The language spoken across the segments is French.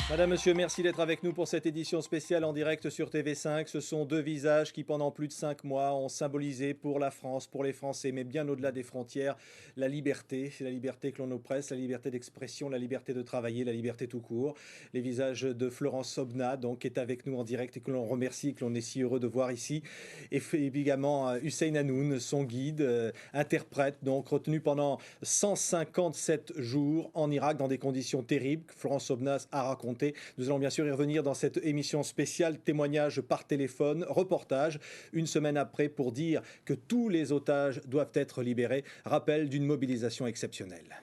Madame, monsieur, merci d'être avec nous pour cette édition spéciale en direct sur TV5. Ce sont deux visages qui, pendant plus de 5 mois, ont symbolisé pour la France, pour les Français, mais bien au-delà des frontières, la liberté que l'on oppresse, la liberté d'expression, la liberté de travailler, la liberté tout court. Les visages de Florence Sobna, donc, qui est avec nous en direct et que l'on remercie et que l'on est si heureux de voir ici. Et également Hussein Hanoun, son guide, interprète, donc retenu pendant 157 jours en Irak dans des conditions terribles que Florence Sobna a racontées. Nous allons bien sûr y revenir dans cette émission spéciale, témoignage par téléphone, reportage, une semaine après pour dire que tous les otages doivent être libérés, rappel d'une mobilisation exceptionnelle.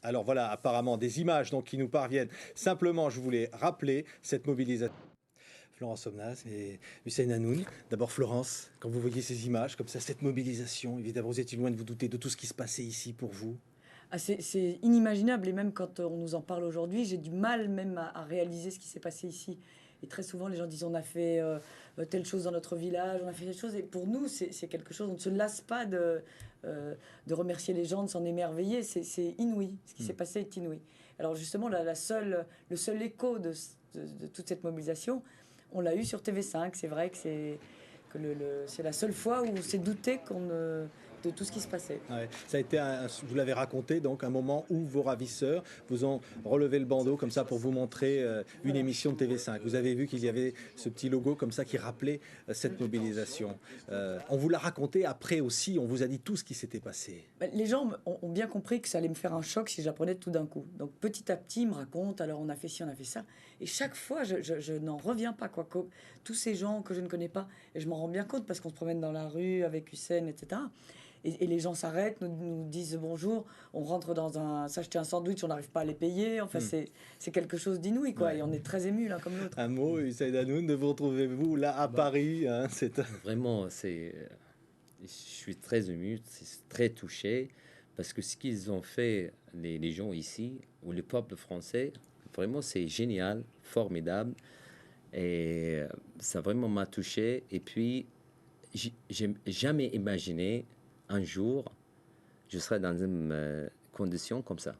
Alors voilà, apparemment des images donc, qui nous parviennent. Simplement, je voulais rappeler cette mobilisation. Florence Somnas et Hussein Hanoun. D'abord Florence, quand vous voyez ces images comme ça, cette mobilisation, évidemment vous étiez loin de vous douter de tout ce qui se passait ici pour vous. Ah, c'est inimaginable et même quand on nous en parle aujourd'hui, j'ai du mal même à réaliser ce qui s'est passé ici. Et très souvent, les gens disent on a fait telle chose dans notre village, on a fait telle chose. Et pour nous, c'est quelque chose, on ne se lasse pas de remercier les gens, de s'en émerveiller. C'est inouï, ce qui s'est passé est inouï. Alors justement, le seul écho de toute cette mobilisation, on l'a eu sur TV5. C'est vrai que c'est la seule fois où on s'est douté de tout ce qui se passait. Ouais, ça a été, vous l'avez raconté, donc un moment où vos ravisseurs vous ont relevé le bandeau comme ça pour vous montrer une émission de TV5. Vous avez vu qu'il y avait ce petit logo comme ça qui rappelait cette mobilisation. On vous l'a raconté après aussi, on vous a dit tout ce qui s'était passé. Les gens ont bien compris que ça allait me faire un choc si j'apprenais tout d'un coup. Donc petit à petit, ils me racontent, alors on a fait ci, on a fait ça. Et chaque fois, je n'en reviens pas, quoi. Tous ces gens que je ne connais pas, et je m'en rends bien compte parce qu'on se promène dans la rue avec Hussein, etc. Et les gens s'arrêtent, nous disent bonjour, on rentre s'acheter un sandwich, on n'arrive pas à les payer. Enfin, c'est quelque chose d'inouï, quoi. Ouais. Et on est très émus l'un comme l'autre. Un mot, Hussein Hanoun, de vous retrouvez-vous là à Paris hein, Vraiment, je suis très ému, très touché, parce que ce qu'ils ont fait, les gens ici, ou le peuple français, vraiment, c'est génial, formidable. Et ça vraiment m'a touché. Et puis, j'ai jamais imaginé un jour je serais dans une condition comme ça.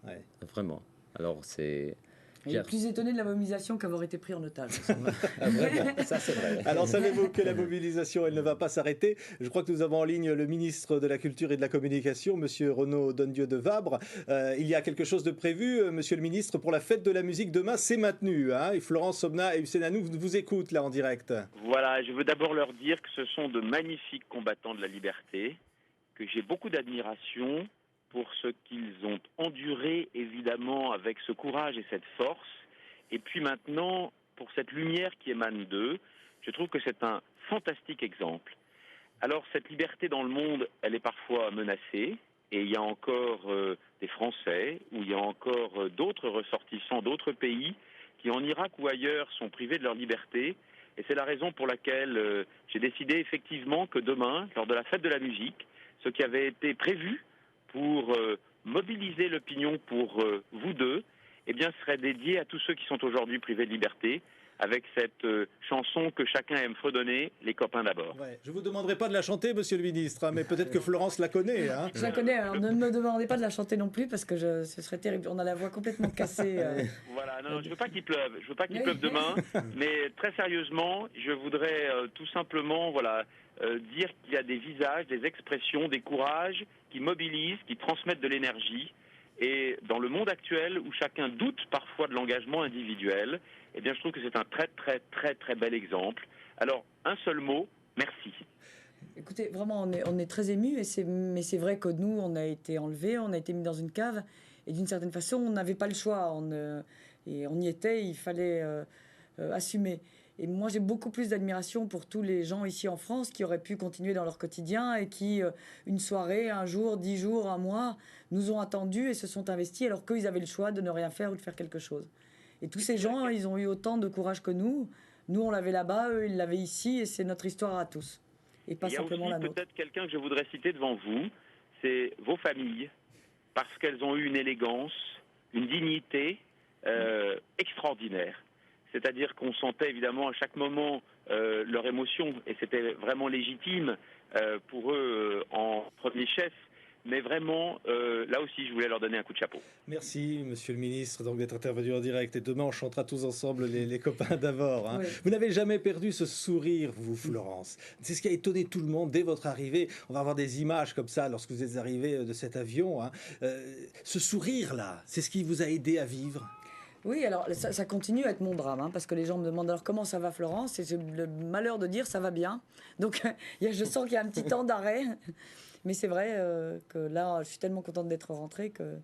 Ouais. Vraiment. Alors, c'est... Il est plus étonné de la mobilisation qu'avoir été pris en otage. Ça, c'est vrai. Alors, savez-vous que la mobilisation, elle ne va pas s'arrêter? Je crois que nous avons en ligne le ministre de la Culture et de la Communication, Monsieur Renaud Dondieu de Vabre. Il y a quelque chose de prévu, Monsieur le ministre, pour la fête de la musique demain, c'est maintenu. Hein, et Florence Sobna et Hussein Hanoun vous écoutent là en direct. Voilà, je veux d'abord leur dire que ce sont de magnifiques combattants de la liberté, que j'ai beaucoup d'admiration pour ce qu'ils ont enduré, évidemment, avec ce courage et cette force. Et puis maintenant, pour cette lumière qui émane d'eux, je trouve que c'est un fantastique exemple. Alors, cette liberté dans le monde, elle est parfois menacée. Et il y a encore des Français, ou il y a encore d'autres ressortissants d'autres pays qui, en Irak ou ailleurs, sont privés de leur liberté. Et c'est la raison pour laquelle j'ai décidé effectivement que demain, lors de la fête de la musique, ce qui avait été prévu pour mobiliser l'opinion pour vous deux, eh bien, serait dédié à tous ceux qui sont aujourd'hui privés de liberté, avec cette chanson que chacun aime fredonner, Les copains d'abord. Ouais. Je ne vous demanderai pas de la chanter, monsieur le ministre, hein, mais peut-être que Florence la connaît. Hein. Je la connais, alors ne me demandez pas de la chanter non plus, parce que ce serait terrible. On a la voix complètement cassée. Voilà, non, je ne veux pas qu'il pleuve. Je veux pas qu'il pleuve demain, mais très sérieusement, je voudrais tout simplement dire qu'il y a des visages, des expressions, des courages qui mobilisent, qui transmettent de l'énergie. Et dans le monde actuel, où chacun doute parfois de l'engagement individuel, eh bien, je trouve que c'est un très, très, très, très bel exemple. Alors, un seul mot, merci. Écoutez, vraiment, on est très émus, mais c'est vrai que nous, on a été enlevés, on a été mis dans une cave, et d'une certaine façon, on n'avait pas le choix. Et on y était, il fallait assumer. Et moi, j'ai beaucoup plus d'admiration pour tous les gens ici en France qui auraient pu continuer dans leur quotidien et qui, une soirée, un jour, 10 jours, un mois, nous ont attendus et se sont investis alors qu'ils avaient le choix de ne rien faire ou de faire quelque chose. Et tous ces gens, ils ont eu autant de courage que nous. Nous, on l'avait là-bas, eux, ils l'avaient ici, et c'est notre histoire à tous. Et pas simplement la nôtre. Il y a aussi peut-être quelqu'un que je voudrais citer devant vous, c'est vos familles, parce qu'elles ont eu une élégance, une dignité extraordinaire. C'est-à-dire qu'on sentait évidemment à chaque moment leur émotion, et c'était vraiment légitime pour eux en premier chef. Mais vraiment, là aussi, je voulais leur donner un coup de chapeau. Merci, monsieur le ministre, donc d'être intervenu en direct. Et demain, on chantera tous ensemble les copains d'Avord. Hein. Oui. Vous n'avez jamais perdu ce sourire, vous, Florence. C'est ce qui a étonné tout le monde dès votre arrivée. On va avoir des images comme ça lorsque vous êtes arrivé de cet avion. Hein. Ce sourire-là, c'est ce qui vous a aidé à vivre. Oui, alors ça continue à être mon drame, hein, parce que les gens me demandent alors comment ça va Florence, et j'ai le malheur de dire ça va bien. Donc je sens qu'il y a un petit temps d'arrêt. Mais c'est vrai que là, je suis tellement contente d'être rentrée que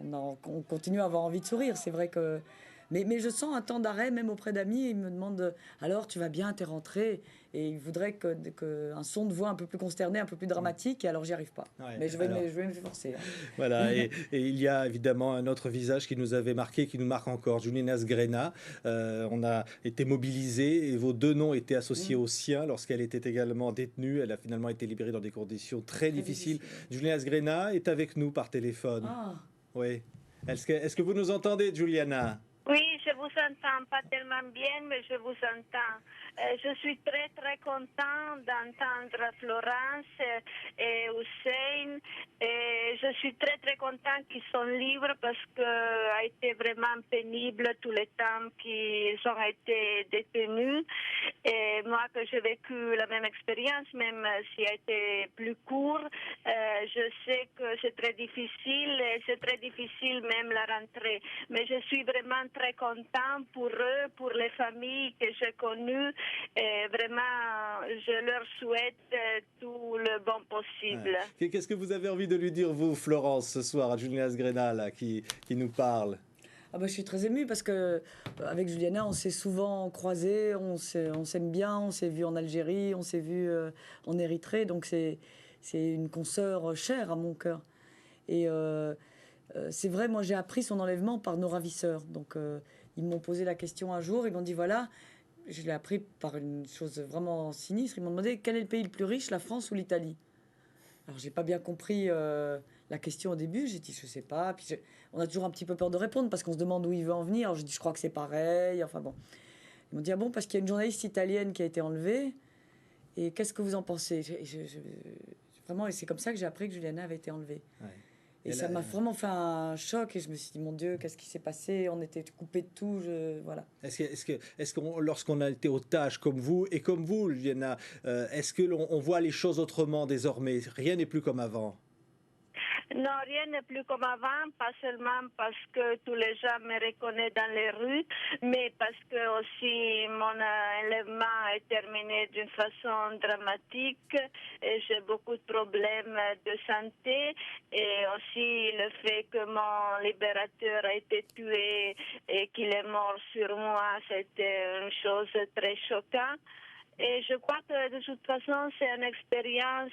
on continue à avoir envie de sourire. C'est vrai que... Mais je sens un temps d'arrêt, même auprès d'amis. Ils me demandent alors, tu vas bien, t'es rentrée. Et ils voudraient un son de voix un peu plus consterné, un peu plus dramatique. Et alors, j'y arrive pas. Ouais, mais je vais me forcer. Hein. Voilà, et il y a évidemment un autre visage qui nous avait marqué, qui nous marque encore, Juliana Sgrena. On a été mobilisés et vos deux noms étaient associés aux siens lorsqu'elle était également détenue. Elle a finalement été libérée dans des conditions très difficiles. Juliana Sgrena est avec nous par téléphone. Ah. Oui. Est-ce que vous nous entendez, Juliana? Oui, je vous entends pas tellement bien, mais je vous entends. Je suis très, très contente d'entendre Florence et Hussein. Et je suis très, très contente qu'ils sont libres parce que a été vraiment pénible tout le temps qu'ils ont été détenus. Et moi, que j'ai vécu la même expérience, même si elle a été plus court, je sais que c'est très difficile et c'est très difficile même la rentrée. Mais je suis vraiment très content pour eux, pour les familles que j'ai connues. Et vraiment, je leur souhaite tout le bon possible. Ouais. Qu'est-ce que vous avez envie de lui dire, vous, Florence, ce soir, à Juliana Sgrena, là, qui nous parle? Ah bah, je suis très émue parce que avec Juliana, on s'est souvent croisés, on s'aime bien, on s'est vu en Algérie, on s'est vu en Érythrée, donc c'est une consoeur chère à mon cœur. Et c'est vrai, moi j'ai appris son enlèvement par nos ravisseurs. Donc ils m'ont posé la question un jour, ils m'ont dit voilà, je l'ai appris par une chose vraiment sinistre, ils m'ont demandé quel est le pays le plus riche, la France ou l'Italie. Alors j'ai pas bien compris la question au début, j'ai dit je sais pas, puis on a toujours un petit peu peur de répondre parce qu'on se demande où il veut en venir. Alors j'ai dit je crois que c'est pareil, enfin bon. Ils m'ont dit ah bon, parce qu'il y a une journaliste italienne qui a été enlevée, et qu'est-ce que vous en pensez? Vraiment, et c'est comme ça que j'ai appris que Juliana avait été enlevée. Ouais. Et ça m'a vraiment fait un choc et je me suis dit, mon Dieu, qu'est-ce qui s'est passé? On était coupés de tout, voilà. Est-ce que lorsqu'on a été otage comme vous, et comme vous, Juliana, est-ce qu'on voit les choses autrement désormais? Rien n'est plus comme avant? Non, rien n'est plus comme avant, pas seulement parce que tous les gens me reconnaissent dans les rues, mais parce que aussi mon enlèvement est terminé d'une façon dramatique et j'ai beaucoup de problèmes de santé et aussi le fait que mon libérateur a été tué et qu'il est mort sur moi, c'était une chose très choquante. Et je crois que de toute façon, c'est une expérience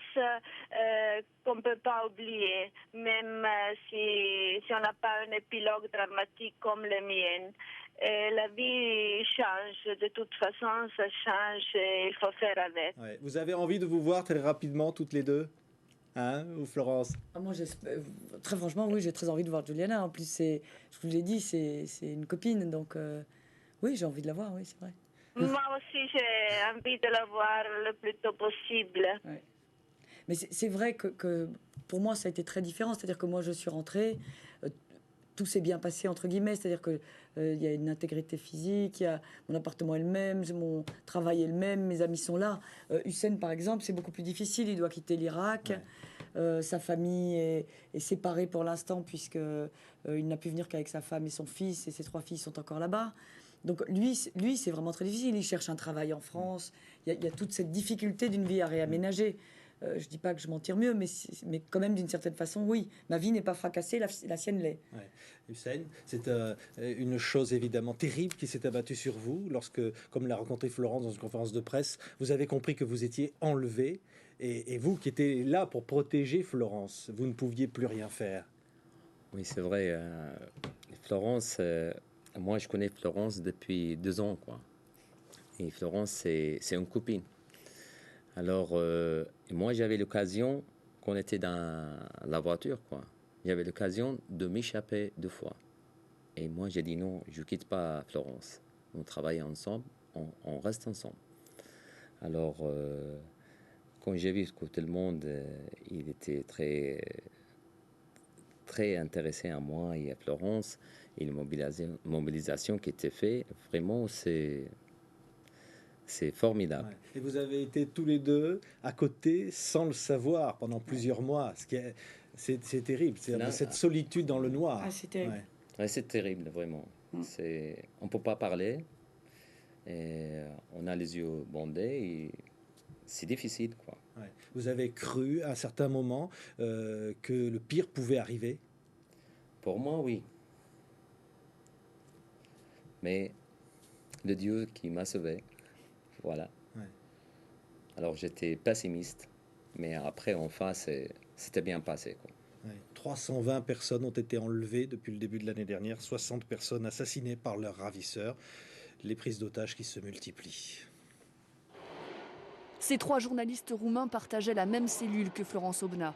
qu'on ne peut pas oublier, même si on n'a pas un épilogue dramatique comme le mien. Et la vie change, de toute façon, ça change et il faut faire avec. Ouais. Vous avez envie de vous voir très rapidement, toutes les deux? Hein, ou Florence? Moi, très franchement, oui, j'ai très envie de voir Juliana. En plus, je vous l'ai dit, c'est une copine, donc oui, j'ai envie de la voir, oui, c'est vrai. Moi aussi, j'ai envie de la voir le plus tôt possible. Ouais. Mais c'est vrai que pour moi, ça a été très différent. C'est-à-dire que moi, je suis rentrée, tout s'est bien passé, entre guillemets. C'est-à-dire qu'il y a une intégrité physique, mon appartement est le même, mon travail est le même, mes amis sont là. Hussein, par exemple, c'est beaucoup plus difficile. Il doit quitter l'Irak. Ouais. Sa famille est séparée pour l'instant, puisqu'il n'a pu venir qu'avec sa femme et son fils, et ses 3 filles sont encore là-bas. Donc lui, c'est vraiment très difficile. Il cherche un travail en France. Il y a toute cette difficulté d'une vie à réaménager. Je ne dis pas que je m'en tire mieux, mais quand même, d'une certaine façon, oui. Ma vie n'est pas fracassée, la sienne l'est. Ouais. Hussein, c'est une chose évidemment terrible qui s'est abattue sur vous lorsque, comme l'a raconté Florence dans une conférence de presse, vous avez compris que vous étiez enlevé. Et vous qui étiez là pour protéger Florence, vous ne pouviez plus rien faire. Oui, c'est vrai. Florence... moi, je connais Florence depuis 2 ans, quoi. Et Florence, c'est une copine. Alors, moi, j'avais l'occasion, quand on était dans la voiture, quoi, j'avais l'occasion de m'échapper 2 fois. Et moi, j'ai dit non, je ne quitte pas Florence. On travaille ensemble, on reste ensemble. Alors, quand j'ai vu que tout le monde, il était très intéressé à moi et à Florence, et la mobilisation qui était faite, vraiment, c'est formidable. Ouais. Et vous avez été tous les deux à côté sans le savoir pendant plusieurs mois. C'est terrible, cette solitude dans le noir. Ah, c'est terrible. Ouais. Ouais, c'est terrible, vraiment. On ne peut pas parler. Et on a les yeux bandés et c'est difficile, quoi. Ouais. Vous avez cru à un certain moment que le pire pouvait arriver? Pour moi, oui. Mais le Dieu qui m'a sauvé, voilà. Ouais. Alors j'étais pessimiste, mais après, en face, c'était bien passé, quoi. Ouais. 320 personnes ont été enlevées depuis le début de l'année dernière, 60 personnes assassinées par leurs ravisseurs, les prises d'otages qui se multiplient. Ces 3 journalistes roumains partageaient la même cellule que Florence Aubenas.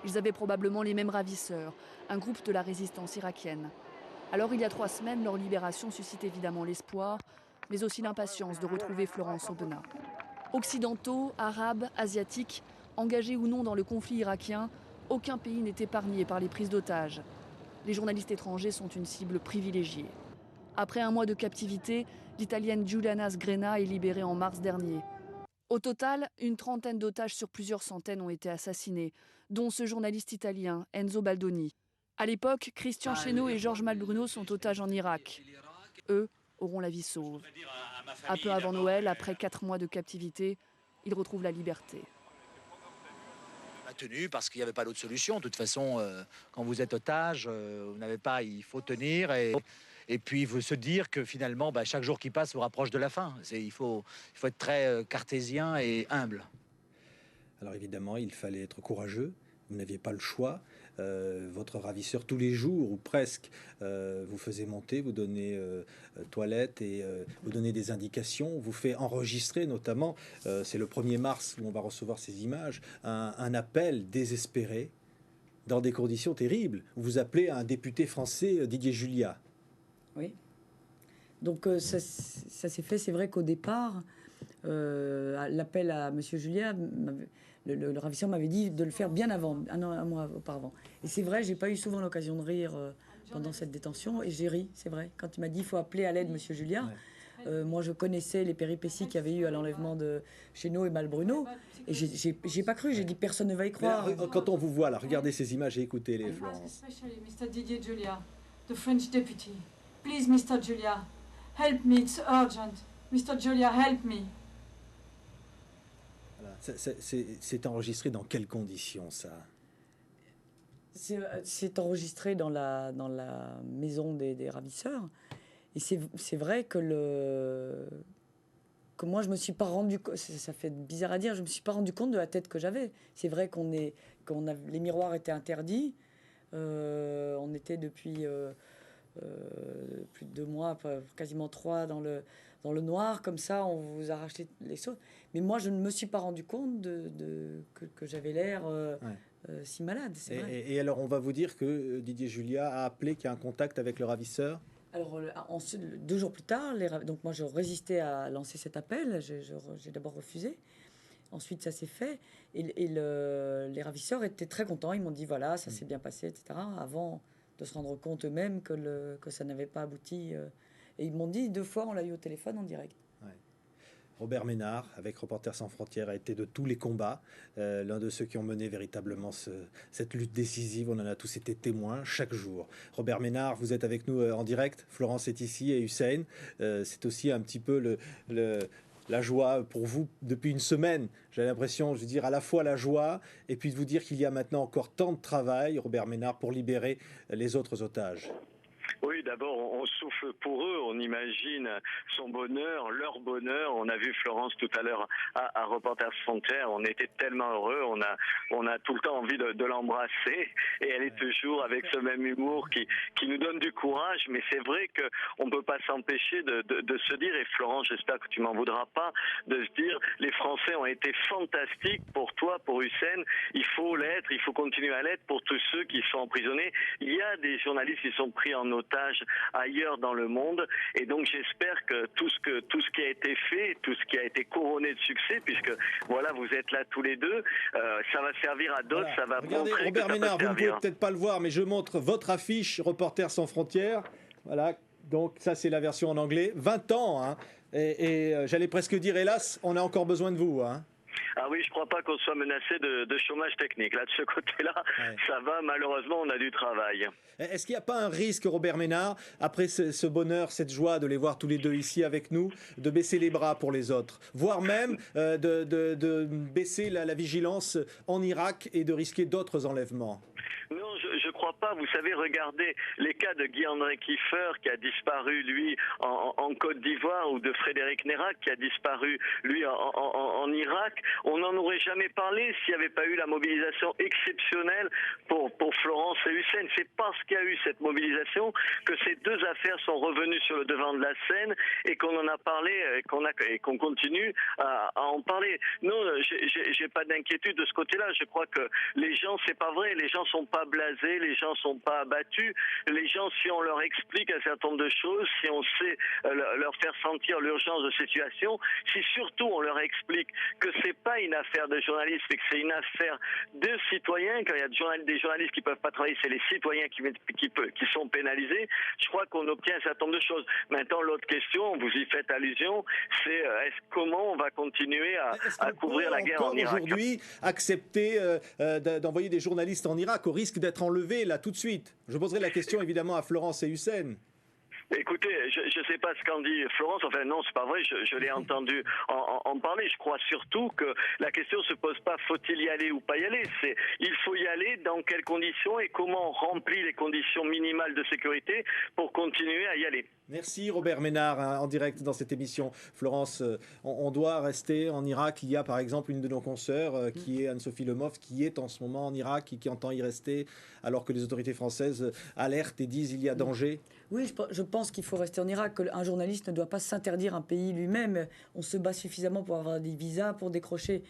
Ils avaient probablement les mêmes ravisseurs, un groupe de la résistance irakienne. Alors il y a 3 semaines, leur libération suscite évidemment l'espoir, mais aussi l'impatience de retrouver Florence Aubenas. Occidentaux, arabes, asiatiques, engagés ou non dans le conflit irakien, aucun pays n'est épargné par les prises d'otages. Les journalistes étrangers sont une cible privilégiée. Après un mois de captivité, l'Italienne Giuliana Sgrena est libérée en mars dernier. Au total, une trentaine d'otages sur plusieurs centaines ont été assassinés, dont ce journaliste italien, Enzo Baldoni. À l'époque, Christian Chesneau et Georges Malbruno sont otages en Irak. Eux auront la vie sauve. Un peu avant Noël, après 4 mois de captivité, ils retrouvent la liberté. On a tenu parce qu'il n'y avait pas d'autre solution. De toute façon, quand vous êtes otage, vous n'avez pas, il faut tenir et puis il faut se dire que finalement, chaque jour qui passe vous rapproche de la fin. Il faut être très cartésien et humble. Alors évidemment, il fallait être courageux. Vous n'aviez pas le choix. Votre ravisseur, tous les jours, ou presque, vous faisait monter, vous donnait toilette et vous donnait des indications, vous fait enregistrer notamment, c'est le 1er mars où on va recevoir ces images, un appel désespéré dans des conditions terribles. Vous appelez un député français, Didier Julia. Oui. Donc ça s'est fait, c'est vrai qu'au départ, l'appel à M. Julia, le ravisseur m'avait dit de le faire bien avant, un mois auparavant. Et c'est vrai, j'ai pas eu souvent l'occasion de rire pendant cette détention, et j'ai ri, c'est vrai. Quand il m'a dit il faut appeler à l'aide M. Julia, moi je connaissais les péripéties qu'il y avait eu à l'enlèvement de Chesneau et Malbruno, et j'ai pas cru, j'ai dit personne ne va y croire. Là, quand on vous voit là, regardez ces images et écoutez-les, Florence. Especially Mr. Didier Julia, the French deputy. Please, Mr. Julia, help me, it's urgent. Mr. Julia, help me. Voilà. C'est enregistré dans quelles conditions, ça? C'est enregistré dans la maison des ravisseurs. Et c'est vrai que moi, je me suis pas rendu compte, ça fait bizarre à dire, je me suis pas rendu compte de la tête que j'avais. C'est vrai les miroirs étaient interdits. On était depuis plus de 2 mois, quasiment 3 dans le noir, comme ça, on vous arrache les choses. Mais moi, je ne me suis pas rendu compte que j'avais l'air si malade, c'est vrai. Et alors, on va vous dire que Didier Julia a appelé qu'il y a un contact avec le ravisseur? Alors, 2 jours plus tard, donc moi, je résistais à lancer cet appel. J'ai d'abord refusé. Ensuite, ça s'est fait. Et les ravisseurs étaient très contents. Ils m'ont dit, voilà, ça s'est bien passé, etc. Avant de se rendre compte eux-mêmes que ça n'avait pas abouti. Et ils m'ont dit 2 fois, on l'a eu au téléphone en direct. Ouais. Robert Ménard, avec Reporters sans frontières, a été de tous les combats, l'un de ceux qui ont mené véritablement cette lutte décisive. On en a tous été témoins chaque jour. Robert Ménard, vous êtes avec nous en direct. Florence est ici et Hussein. C'est aussi un petit peu la joie pour vous depuis une semaine. J'ai l'impression, je veux dire, à la fois la joie et puis de vous dire qu'il y a maintenant encore tant de travail, Robert Ménard, pour libérer les autres otages. Oui, d'abord, on souffle pour eux, on imagine son bonheur, leur bonheur. On a vu Florence tout à l'heure à Reporters sans frontières, on était tellement heureux, on a tout le temps envie de l'embrasser, et elle est toujours avec ce même humour qui nous donne du courage. Mais c'est vrai qu'on ne peut pas s'empêcher de se dire, et Florence, j'espère que tu m'en voudras pas, de se dire, les Français ont été fantastiques pour toi, pour Hussein, il faut l'être, il faut continuer à l'être pour tous ceux qui sont emprisonnés. Il y a des journalistes qui sont pris en otage ailleurs dans le monde. Et donc j'espère que tout ce qui a été fait, tout ce qui a été couronné de succès, puisque voilà, vous êtes là tous les deux, ça va servir à d'autres, Voilà. ça va Regardez, montrer Robert que ça Ménard, peut vous ne pouvez servir. peut-être pas le voir, mais je montre votre affiche Reporters sans frontières. Voilà, donc ça c'est la version en anglais. 20 ans, hein. Et j'allais presque dire, hélas, on a encore besoin de vous. Hein. Ah oui, je crois pas qu'on soit menacé de chômage technique. Là, de ce côté-là, Ouais. ça va, malheureusement, on a du travail. Est-ce qu'il n'y a pas un risque, Robert Ménard, après ce bonheur, cette joie de les voir tous les deux ici avec nous, de baisser les bras pour les autres, voire même de baisser la vigilance en Irak et de risquer d'autres enlèvements? Non, je crois pas. Vous savez, regardez les cas de Guy-André Kiefer qui a disparu, lui, en Côte d'Ivoire, ou de Frédéric Nérac qui a disparu, lui, en Irak. On n'en aurait jamais parlé s'il n'y avait pas eu la mobilisation exceptionnelle pour Florence et Hussein. C'est parce qu'il y a eu cette mobilisation que ces deux affaires sont revenues sur le devant de la scène et qu'on en a parlé et qu'on continue à en parler. Non, j'ai pas d'inquiétude de ce côté-là. Je crois que les gens, c'est pas vrai, les gens sont pas blasés, les gens sont pas abattus. Les gens, si on leur explique un certain nombre de choses, si on sait leur faire sentir l'urgence de situation, si surtout on leur explique que c'est pas une affaire de journalistes, mais que c'est une affaire de citoyens, quand il y a des journalistes qui peuvent pas travailler, c'est les citoyens qui sont pénalisés, je crois qu'on obtient un certain nombre de choses. Maintenant, l'autre question, vous y faites allusion, c'est comment on va continuer à couvrir la guerre en Irak. Aujourd'hui, accepter d'envoyer des journalistes en Irak au risque d'être enlevés là tout de suite? Je poserai la question évidemment à Florence et Hussein. Écoutez, je ne sais pas ce qu'en dit Florence, enfin non, c'est pas vrai, je l'ai entendu en parler. Je crois surtout que la question ne se pose pas faut-il y aller ou pas y aller, c'est il faut y aller, dans quelles conditions et comment on remplit les conditions minimales de sécurité pour continuer à y aller. Merci Robert Ménard, hein, en direct dans cette émission. Florence, on doit rester en Irak. Il y a par exemple une de nos consoeurs qui est Anne-Sophie Lemov, qui est en ce moment en Irak et qui entend y rester alors que les autorités françaises alertent et disent il y a danger. Oui, je pense qu'il faut rester en Irak, qu'un journaliste ne doit pas s'interdire un pays lui-même. On se bat suffisamment pour avoir des visas, pour décrocher,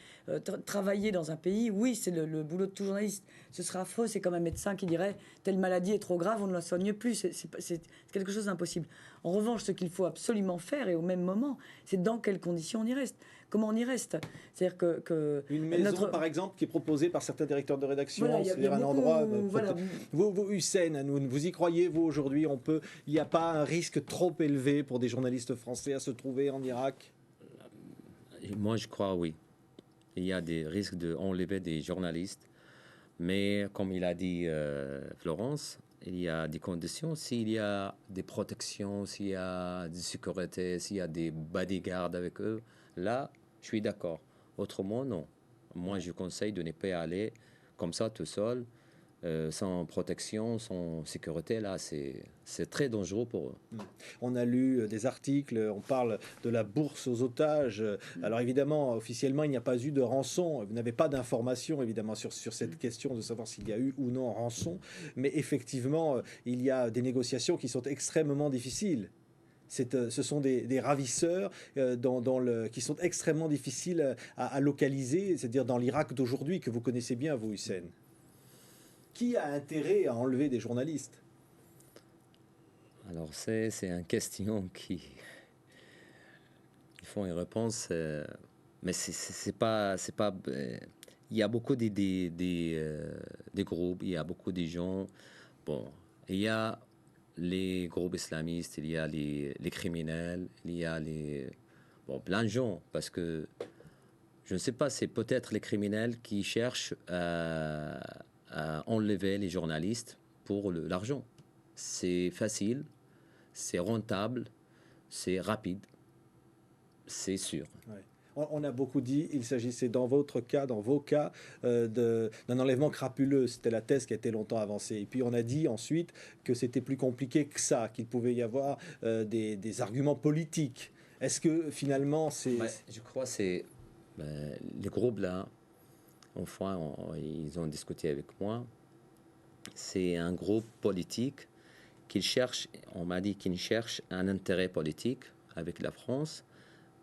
travailler dans un pays. Oui, c'est le boulot de tout journaliste. Ce serait affreux, c'est comme un médecin qui dirait « telle maladie est trop grave, on ne la soigne plus ». C'est quelque chose d'impossible. En revanche, ce qu'il faut absolument faire, et au même moment, c'est dans quelles conditions on y reste. Comment on y reste? C'est-à-dire que une maison, par exemple, qui est proposée par certains directeurs de rédaction, voilà, c'est-à-dire un beaucoup, endroit. voilà. Vous, Hussein, vous y croyez, vous, aujourd'hui? Il n'y a pas un risque trop élevé pour des journalistes français à se trouver en Irak? Moi, je crois oui. Il y a des risques d'enlever des journalistes. Mais comme il a dit Florence, il y a des conditions. S'il y a des protections, s'il y a des sécurités, s'il y a des bodyguards avec eux, là, je suis d'accord. Autrement, non. Moi, je conseille de ne pas aller comme ça, tout seul, sans protection, sans sécurité. Là, c'est très dangereux pour eux. On a lu des articles, on parle de la bourse aux otages. Alors évidemment, officiellement, il n'y a pas eu de rançon. Vous n'avez pas d'informations, évidemment, sur cette question de savoir s'il y a eu ou non rançon. Mais effectivement, il y a des négociations qui sont extrêmement difficiles. Ce sont des ravisseurs qui sont extrêmement difficiles à localiser, c'est-à-dire dans l'Irak d'aujourd'hui, que vous connaissez bien, vous, Hussein. Qui a intérêt à enlever des journalistes? Alors, c'est une question qui... Il faut une réponse, mais c'est pas... il y a beaucoup des groupes, il y a beaucoup de gens. Bon, il y a les groupes islamistes, il y a les criminels, il y a plein de gens, parce que je ne sais pas, c'est peut-être les criminels qui cherchent à enlever les journalistes pour l'argent. C'est facile, c'est rentable, c'est rapide, c'est sûr. Ouais. On a beaucoup dit, il s'agissait dans vos cas, d'un enlèvement crapuleux. C'était la thèse qui a été longtemps avancée. Et puis on a dit ensuite que c'était plus compliqué que ça, qu'il pouvait y avoir des arguments politiques. Est-ce que finalement c'est... Je crois que c'est... les groupes là, enfin, ils ont discuté avec moi. C'est un groupe politique qui cherche, on m'a dit qu'il cherche un intérêt politique avec la France,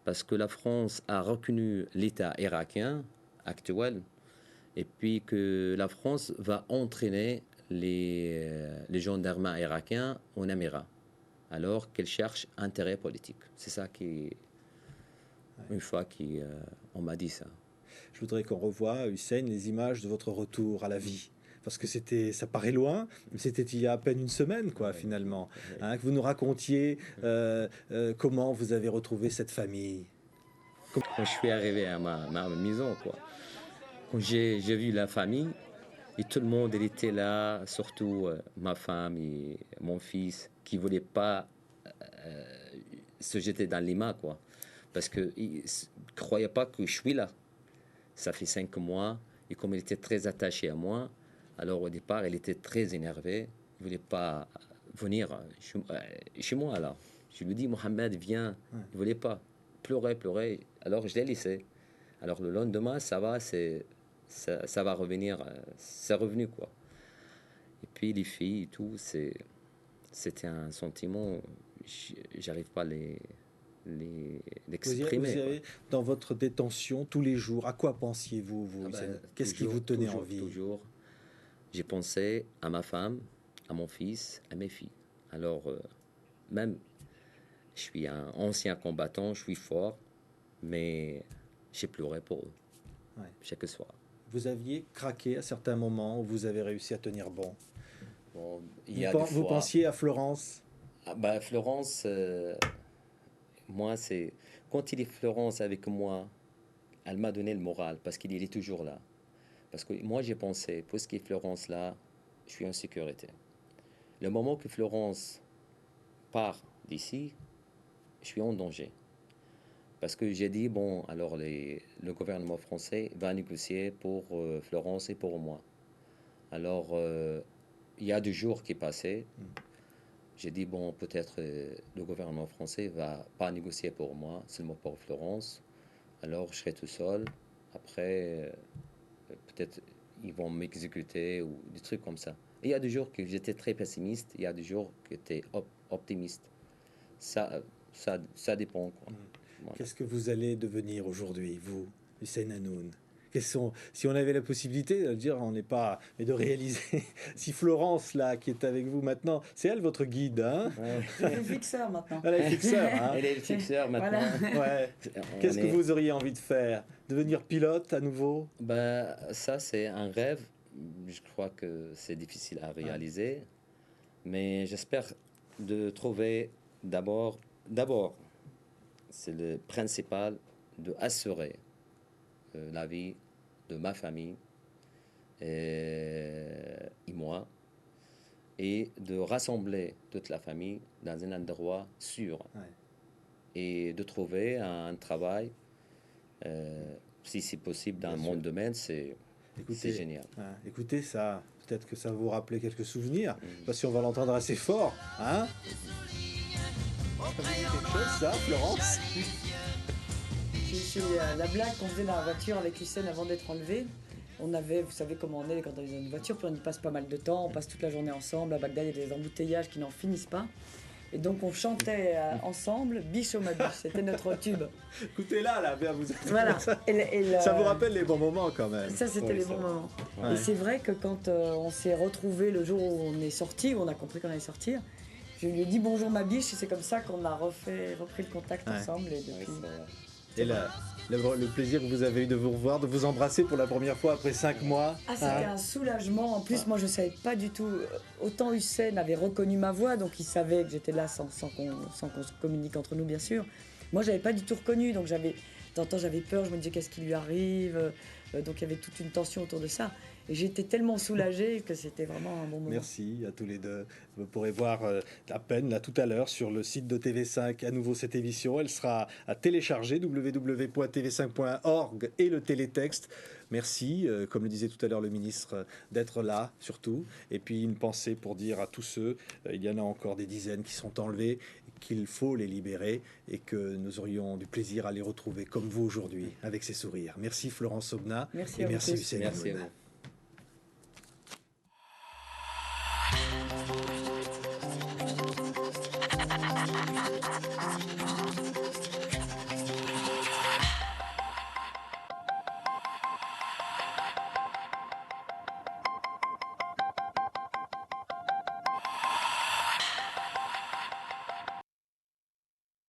parce que la France a reconnu l'État irakien actuel, et puis que la France va entraîner les gendarmes irakiens en Émirats, alors qu'elle cherche intérêt politique. C'est ça qui, une fois qu'on m'a dit ça. Je voudrais qu'on revoie, Hussein, les images de votre retour à la vie. Parce que ça paraît loin, mais c'était il y a à peine une semaine, quoi, finalement. Hein, que vous nous racontiez comment vous avez retrouvé cette famille. Quand je suis arrivé à ma maison, quoi, quand j'ai vu la famille, et tout le monde il était là, surtout ma femme et mon fils, qui ne voulaient pas se jeter dans les mains, quoi. Parce qu'ils ne croyaient pas que je suis là. Ça fait 5 mois, et comme il était très attaché à moi, alors au départ, il était très énervé. Il ne voulait pas venir chez moi, là. Je lui dis, Mohamed, viens. Il ne voulait pas. Pleurer. Alors je l'ai laissé. Alors le lendemain, ça va revenir. C'est revenu, quoi. Et puis les filles et tout, c'était un sentiment, j'arrive pas à l'exprimer. Vous avez, dans votre détention, tous les jours, à quoi pensiez-vous, Qu'est-ce qui vous tenait en vie? Toujours, j'ai pensé à ma femme, à mon fils, à mes filles. Alors, même, je suis un ancien combattant, je suis fort, mais j'ai pleuré pour eux, chaque soir. Vous aviez craqué à certains moments où vous avez réussi à tenir bon. Bon, vous pensiez à Florence? Florence, moi, c'est... Quand il est Florence avec moi, elle m'a donné le moral, parce qu'il est toujours là. Parce que moi, j'ai pensé, puisqu'il est Florence là, je suis en sécurité. Le moment que Florence part d'ici, je suis en danger. Parce que j'ai dit, bon, alors le gouvernement français va négocier pour Florence et pour moi. Alors, il y a 2 jours qui passaient. J'ai dit, bon, peut-être le gouvernement français va pas négocier pour moi, seulement pour Florence. Alors, je serai tout seul. Après, peut-être ils vont m'exécuter ou des trucs comme ça. Et il y a 2 jours que j'étais très pessimiste. Il y a 2 jours que j'étais optimiste. Ça dépend, quoi. Voilà. Qu'est-ce que vous allez devenir aujourd'hui, vous, Hussein Hanoun? Si on avait la possibilité de dire, on n'est pas, mais de réaliser, si Florence, là, qui est avec vous maintenant, c'est elle votre guide, hein? Elle est le fixeur maintenant. Elle est le fixeur, hein? Elle est le fixeur maintenant. Voilà. Ouais. Qu'est-ce que vous auriez envie de faire? Devenir pilote à nouveau? Ça, c'est un rêve. Je crois que c'est difficile à réaliser. Mais j'espère de trouver d'abord, c'est le principal, de assurer la vie de ma famille et moi, et de rassembler toute la famille dans un endroit sûr, et de trouver un travail, si c'est possible dans mon domaine, c'est génial. Écoutez ça, peut-être que ça va vous rappeler quelques souvenirs, parce qu'on va l'entendre assez fort, hein? Ça vous dit quelque chose, ça, Florence? C'est la blague qu'on faisait dans la voiture avec Hussein avant d'être enlevé. On avait, vous savez comment on est quand on est dans une voiture, puis on y passe pas mal de temps, on passe toute la journée ensemble. À Bagdad, il y a des embouteillages qui n'en finissent pas. Et donc on chantait ensemble Biche au ma biche, c'était notre tube. Écoutez-là, là, bien vous êtes. Voilà. Ça vous rappelle les bons moments quand même. Ça, c'était les bons moments. Et c'est vrai que quand on s'est retrouvés le jour où on est sorti, où on a compris qu'on allait sortir, je lui ai dit bonjour ma biche, et c'est comme ça qu'on a repris le contact ensemble. Et depuis... Et le plaisir que vous avez eu de vous revoir, de vous embrasser pour la première fois après 5 mois. C'était un soulagement. En plus, moi, je ne savais pas du tout. Autant Hussein avait reconnu ma voix, donc il savait que j'étais là sans qu'on se communique entre nous, bien sûr. Moi, je n'avais pas du tout reconnu, donc j'avais peur, je me disais qu'est-ce qui lui arrive. Donc il y avait toute une tension autour de ça. Et j'étais tellement soulagée que c'était vraiment un bon moment. Merci à tous les deux. Vous pourrez voir à peine là tout à l'heure sur le site de TV5 à nouveau cette émission. Elle sera à télécharger www.tv5.org et le télétexte. Merci, comme le disait tout à l'heure le ministre, d'être là surtout. Et puis une pensée pour dire à tous ceux, il y en a encore des dizaines qui sont enlevés, qu'il faut les libérer et que nous aurions du plaisir à les retrouver comme vous aujourd'hui avec ces sourires. Merci Florence Obna. Merci et merci Hussein. Merci à vous.